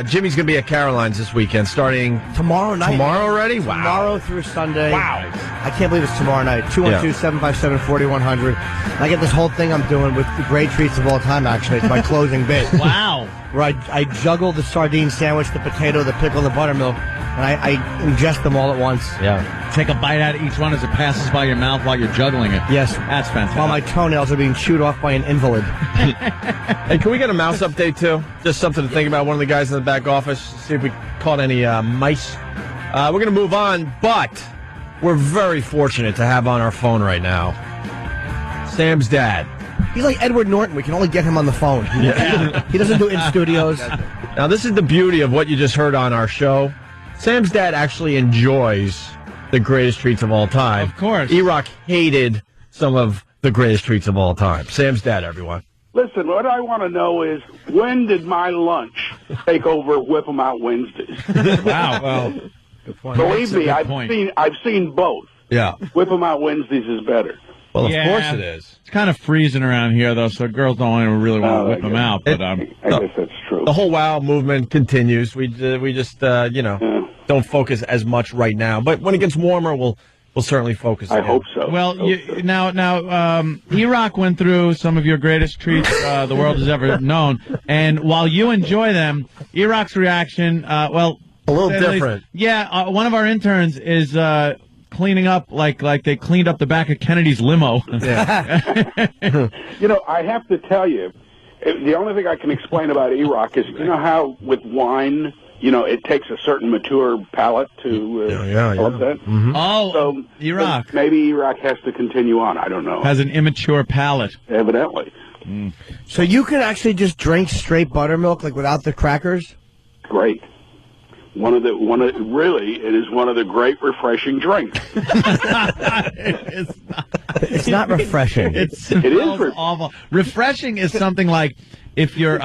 Speaker 1: Jimmy's gonna be at Caroline's this weekend, starting
Speaker 3: Tomorrow night.
Speaker 1: Tomorrow already? Wow.
Speaker 3: Tomorrow through Sunday.
Speaker 1: Wow.
Speaker 3: I can't believe it's tomorrow night. 212-757-4100. I get this whole thing I'm doing with the great treats of all time, actually. It's my closing bit.
Speaker 2: Wow.
Speaker 3: Where I juggle the sardine sandwich, the potato, the pickle, the buttermilk, and I ingest them all at once.
Speaker 1: Yeah.
Speaker 2: Take a bite out of each one as it passes by your mouth while you're juggling it.
Speaker 3: Yes.
Speaker 2: That's fantastic.
Speaker 3: While my toenails are being chewed off by an invalid.
Speaker 1: Hey, can we get a mouse update, too? Just something to think about. One of the guys in the back office, see if we caught any mice. We're going to move on, but we're very fortunate to have on our phone right now Sam's dad.
Speaker 3: He's like Edward Norton. We can only get him on the phone. He doesn't do it in studios.
Speaker 1: Now, this is the beauty of what you just heard on our show. Sam's dad actually enjoys the greatest treats of all time.
Speaker 2: Of course.
Speaker 1: Erock hated some of the greatest treats of all time. Sam's dad, everyone.
Speaker 6: Listen, what I want to know is, when did my lunch take over Whip 'em Out Wednesdays?
Speaker 2: Wow. Well,
Speaker 6: Believe me,
Speaker 2: point.
Speaker 6: I've seen both.
Speaker 1: Yeah.
Speaker 6: Whip 'em Out Wednesdays is better.
Speaker 1: Well, of
Speaker 2: Yeah.
Speaker 1: course it is.
Speaker 2: It's kind of freezing around here, though, so girls don't really want to whip them out. But
Speaker 6: I guess that's true.
Speaker 1: The whole WOW movement continues. We just don't focus as much right now. But when it gets warmer, we'll certainly focus.
Speaker 6: I
Speaker 1: again.
Speaker 6: hope so.
Speaker 2: Well,
Speaker 6: Hope so.
Speaker 2: now, Erock went through some of your greatest treats the world has ever known, and while you enjoy them, Erock's reaction,
Speaker 1: a little different.
Speaker 2: Yeah, one of our interns is cleaning up like they cleaned up the back of Kennedy's limo.
Speaker 1: Yeah.
Speaker 6: I have to tell you, the only thing I can explain about Erock is, you know how with wine, it takes a certain mature palate to develop that?
Speaker 1: Mm-hmm.
Speaker 2: Oh,
Speaker 6: So
Speaker 2: Erock
Speaker 6: maybe Erock has to continue on. I don't know.
Speaker 2: has an immature palate.
Speaker 6: Evidently.
Speaker 3: So you can actually just drink straight buttermilk, like without the crackers?
Speaker 6: Great. Really, it is one of the great refreshing drinks.
Speaker 3: It's not refreshing.
Speaker 6: It is
Speaker 2: awful. Refreshing is something like if you're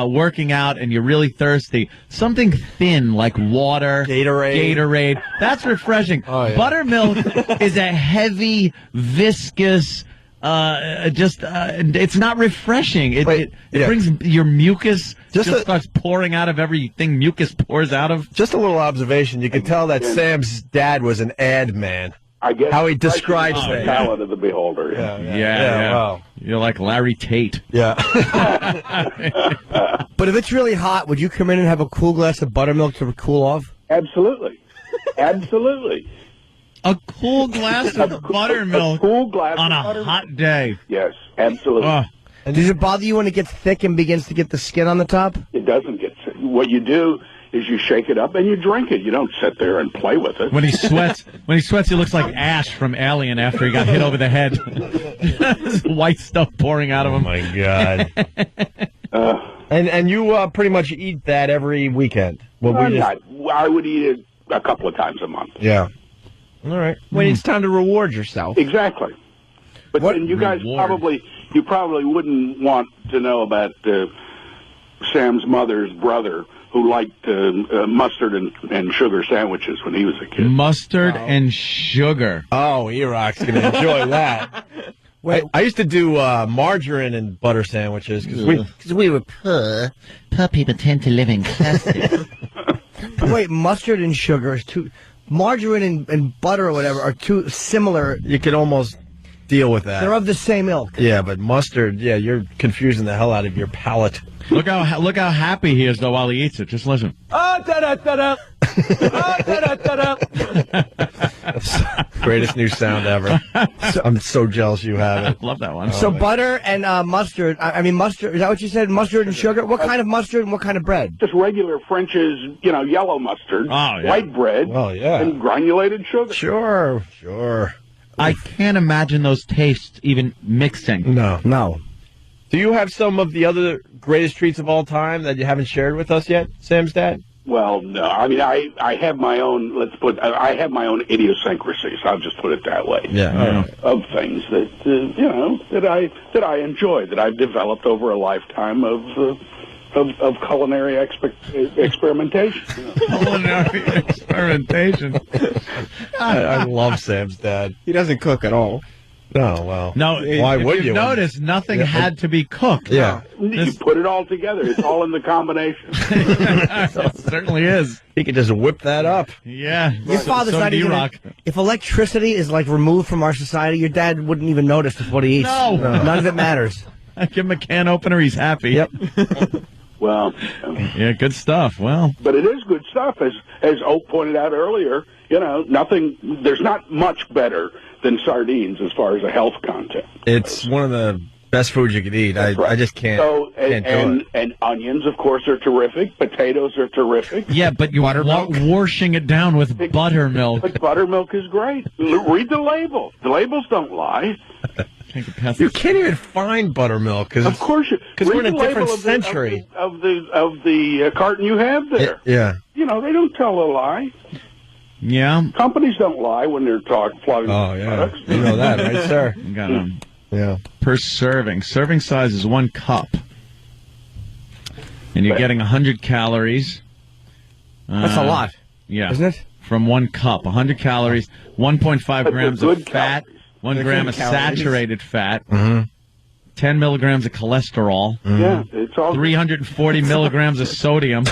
Speaker 2: working out and you're really thirsty, something thin like water, Gatorade. That's refreshing.
Speaker 1: Oh, yeah.
Speaker 2: Buttermilk is a heavy, viscous. It's not refreshing. It brings your mucus starts pouring out of everything mucus pours out of.
Speaker 1: Just a little observation. You can tell that Sam's dad was an ad man.
Speaker 6: I guess
Speaker 1: how he describes
Speaker 6: the
Speaker 1: things.
Speaker 6: talent of the beholder.
Speaker 2: Yeah.
Speaker 1: Wow.
Speaker 2: You're like Larry Tate.
Speaker 1: Yeah.
Speaker 3: But if it's really hot, would you come in and have a cool glass of buttermilk to cool off?
Speaker 6: Absolutely.
Speaker 2: A cool glass of buttermilk
Speaker 6: cool glass
Speaker 2: on
Speaker 6: of
Speaker 2: a
Speaker 6: buttermilk.
Speaker 2: hot day.
Speaker 6: Yes, absolutely.
Speaker 3: And does it bother you when it gets thick and begins to get the skin on the top?
Speaker 6: It doesn't get sick. What you do is you shake it up and you drink it. You don't sit there and play with it.
Speaker 2: When he sweats, he looks like Ash from Alien after he got hit over the head. White stuff pouring out of him.
Speaker 1: Oh my God. And you pretty much eat that every weekend.
Speaker 6: I would eat it a couple of times a month.
Speaker 1: Yeah. All right.
Speaker 4: When it's time to reward yourself.
Speaker 6: Exactly. But then you guys probably wouldn't want to know about Sam's mother's brother, who liked mustard and sugar sandwiches when he was a kid.
Speaker 2: Mustard and sugar.
Speaker 1: Oh, Erock's going to enjoy that. Wait, I used to do margarine and butter sandwiches because we were poor.
Speaker 2: Poor people tend to live in clusters.
Speaker 3: Wait, mustard and sugar is too... Margarine and butter or whatever are too similar.
Speaker 1: You could almost deal with that.
Speaker 3: They're of the same ilk.
Speaker 1: Yeah, but mustard, you're confusing the hell out of your palate.
Speaker 2: Look how happy he is though while he eats it. Just listen.
Speaker 1: Greatest new sound ever. I'm so jealous you have it.
Speaker 2: Love that one.
Speaker 3: So butter and mustard. I mean mustard. Is that what you said? Mustard and sugar. What kind of mustard and what kind of bread?
Speaker 6: Just regular French's, yellow mustard, white bread, and granulated sugar.
Speaker 1: Sure.
Speaker 2: I can't imagine those tastes even mixing.
Speaker 1: No. Do you have some of the other greatest treats of all time that you haven't shared with us yet, Sam's dad?
Speaker 6: Well, no. I mean, I have my own. I have my own idiosyncrasies. I'll just put it that way.
Speaker 1: Yeah.
Speaker 6: Of things that that I enjoy, that I've developed over a lifetime of culinary experimentation.
Speaker 2: Culinary experimentation.
Speaker 1: I love Sam's dad.
Speaker 7: He doesn't cook at all.
Speaker 1: No, well.
Speaker 2: No,
Speaker 1: why would you?
Speaker 2: Notice nothing had to be cooked.
Speaker 1: Yeah.
Speaker 6: You put it all together. It's all in the combination.
Speaker 2: It certainly is.
Speaker 1: He could just whip that up.
Speaker 2: Yeah.
Speaker 3: Your father's not even.
Speaker 2: Erock.
Speaker 3: If electricity is removed from our society, your dad wouldn't even notice with what he eats.
Speaker 2: No.
Speaker 3: None of it matters.
Speaker 2: I give him a can opener. He's happy.
Speaker 3: Yep.
Speaker 6: Well,
Speaker 2: yeah, good stuff. Well,
Speaker 6: but it is good stuff, as Oak pointed out earlier. There's not much better than sardines as far as a health content.
Speaker 1: It's one of the best foods you could eat. I just can't.
Speaker 6: So,
Speaker 1: can't do it.
Speaker 6: And onions, of course, are terrific. Potatoes are terrific.
Speaker 2: yeah, but you're washing it down with buttermilk.
Speaker 6: But buttermilk is great. Read the label. The labels don't lie.
Speaker 1: You can't even find buttermilk
Speaker 6: Of course,
Speaker 1: because we're in a different century
Speaker 6: of the carton you have there.
Speaker 1: Yeah.
Speaker 6: They don't tell a lie.
Speaker 2: Yeah.
Speaker 6: Companies don't lie when they're flaunting products.
Speaker 1: You know that, right, sir?
Speaker 2: You got 'em.
Speaker 1: Yeah.
Speaker 2: Per serving. Serving size is 1 cup. And you're getting 100 calories.
Speaker 3: That's a lot.
Speaker 2: Yeah.
Speaker 3: Isn't it?
Speaker 2: From 1 cup. 100 calories, 1.5 grams of fat, 1 gram of saturated fat, 10 milligrams of cholesterol.
Speaker 6: Yeah, it's all
Speaker 2: 340 milligrams of sodium.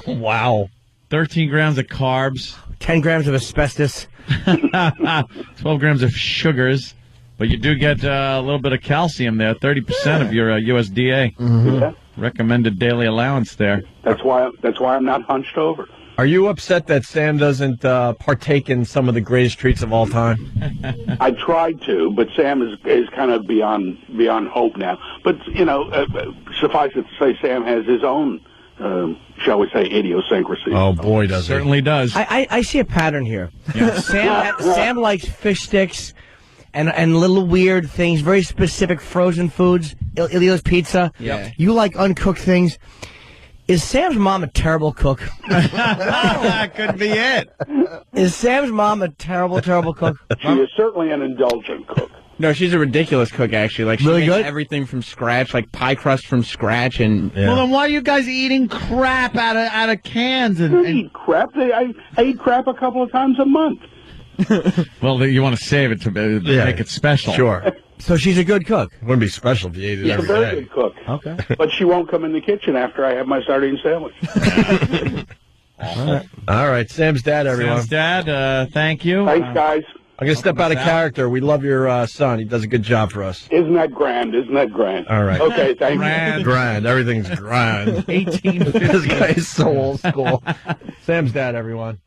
Speaker 1: Wow.
Speaker 2: 13 grams of carbs.
Speaker 3: 10 grams of asbestos.
Speaker 2: 12 grams of sugars. But you do get a little bit of calcium there, 30% of your USDA.
Speaker 6: Yeah.
Speaker 2: Recommended daily allowance there.
Speaker 6: That's why I'm not hunched over.
Speaker 1: Are you upset that Sam doesn't partake in some of the greatest treats of all time?
Speaker 6: I tried to, but Sam is kind of beyond hope now. But suffice it to say, Sam has his own, shall we say, idiosyncrasy.
Speaker 1: Oh boy, does he!
Speaker 2: Certainly does.
Speaker 3: I see a pattern here. Sam likes fish sticks and little weird things, very specific frozen foods. Ilio's pizza.
Speaker 4: Yeah.
Speaker 3: You like uncooked things. Is Sam's mom a terrible cook?
Speaker 2: That could be it.
Speaker 3: Is Sam's mom a terrible, terrible cook?
Speaker 6: She is certainly an indulgent cook.
Speaker 7: No, she's a ridiculous cook, actually. Like, she
Speaker 3: Really
Speaker 7: makes
Speaker 3: good?
Speaker 7: everything from scratch, like pie crust from scratch, and
Speaker 2: Well, then why are you guys eating crap out of cans?
Speaker 6: I eat crap. I eat crap a couple of times a month.
Speaker 2: Well, you want to save it to make it special.
Speaker 1: Sure.
Speaker 3: So she's a good cook.
Speaker 1: It wouldn't be special if you ate it
Speaker 6: She's a
Speaker 1: every
Speaker 6: very
Speaker 1: day.
Speaker 6: good cook.
Speaker 3: Okay.
Speaker 6: But she won't come in the kitchen after I have my sardine sandwich.
Speaker 1: All right, Sam's dad, everyone.
Speaker 2: Sam's dad, thank you.
Speaker 6: Thanks, guys.
Speaker 1: I'm going to step out of character. We love your son. He does a good job for us.
Speaker 6: Isn't that grand?
Speaker 1: All right.
Speaker 6: Okay, thank
Speaker 2: Grand.
Speaker 6: you.
Speaker 1: Grand. Everything's grand.
Speaker 2: 1850.
Speaker 1: This guy is so old school. Sam's dad, everyone.